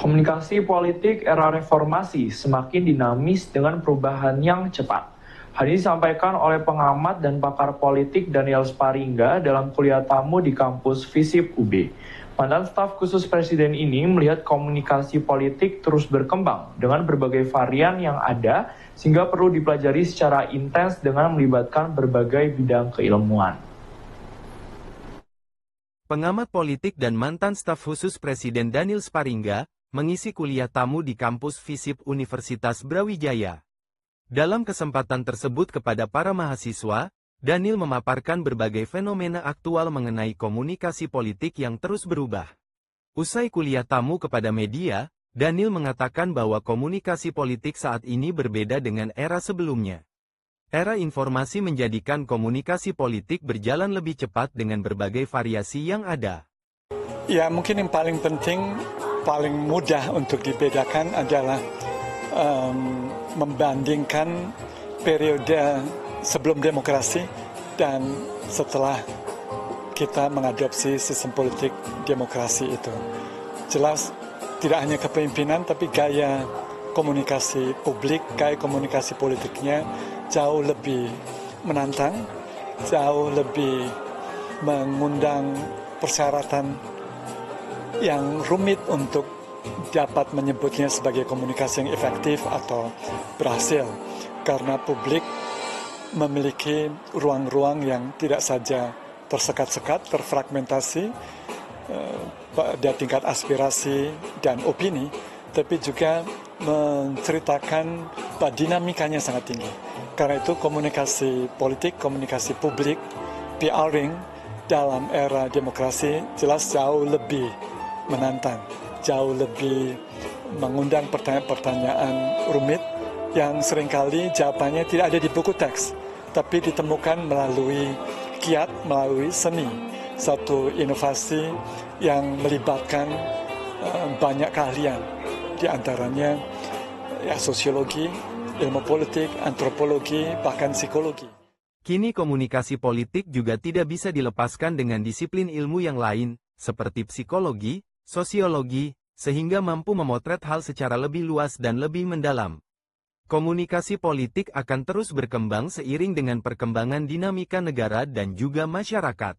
Komunikasi politik era reformasi semakin dinamis dengan perubahan yang cepat. Hal ini disampaikan oleh pengamat dan pakar politik Daniel Sparingga dalam kuliah tamu di kampus FISIP UB. Mantan staf khusus presiden ini melihat komunikasi politik terus berkembang dengan berbagai varian yang ada sehingga perlu dipelajari secara intens dengan melibatkan berbagai bidang keilmuan. Pengamat politik dan mantan staf khusus Presiden Daniel Sparingga mengisi kuliah tamu di kampus FISIP Universitas Brawijaya. Dalam kesempatan tersebut kepada para mahasiswa, Daniel memaparkan berbagai fenomena aktual mengenai komunikasi politik yang terus berubah. Usai kuliah tamu kepada media, Daniel mengatakan bahwa komunikasi politik saat ini berbeda dengan era sebelumnya. Era informasi menjadikan komunikasi politik berjalan lebih cepat dengan berbagai variasi yang ada. Ya, mungkin yang paling penting, paling mudah untuk dibedakan adalah membandingkan periode sebelum demokrasi dan setelah kita mengadopsi sistem politik demokrasi itu. Jelas tidak hanya kepemimpinan tapi gaya komunikasi publik, gaya komunikasi politiknya jauh lebih menantang, jauh lebih mengundang persyaratan yang rumit untuk dapat menyebutnya sebagai komunikasi yang efektif atau berhasil, karena publik memiliki ruang-ruang yang tidak saja tersekat-sekat, terfragmentasi pada tingkat aspirasi dan opini, tapi juga menceritakan bahwa dinamikanya sangat tinggi. Karena itu komunikasi politik, komunikasi publik, PRing dalam era demokrasi jelas jauh lebih menantang, jauh lebih mengundang pertanyaan-pertanyaan rumit yang seringkali jawabannya tidak ada di buku teks, tapi ditemukan melalui kiat, melalui seni, satu inovasi yang melibatkan banyak keahlian, di antaranya ya, sosiologi, ilmu politik, antropologi, bahkan psikologi. Kini komunikasi politik juga tidak bisa dilepaskan dengan disiplin ilmu yang lain, seperti psikologi, sosiologi, sehingga mampu memotret hal secara lebih luas dan lebih mendalam. Komunikasi politik akan terus berkembang seiring dengan perkembangan dinamika negara dan juga masyarakat.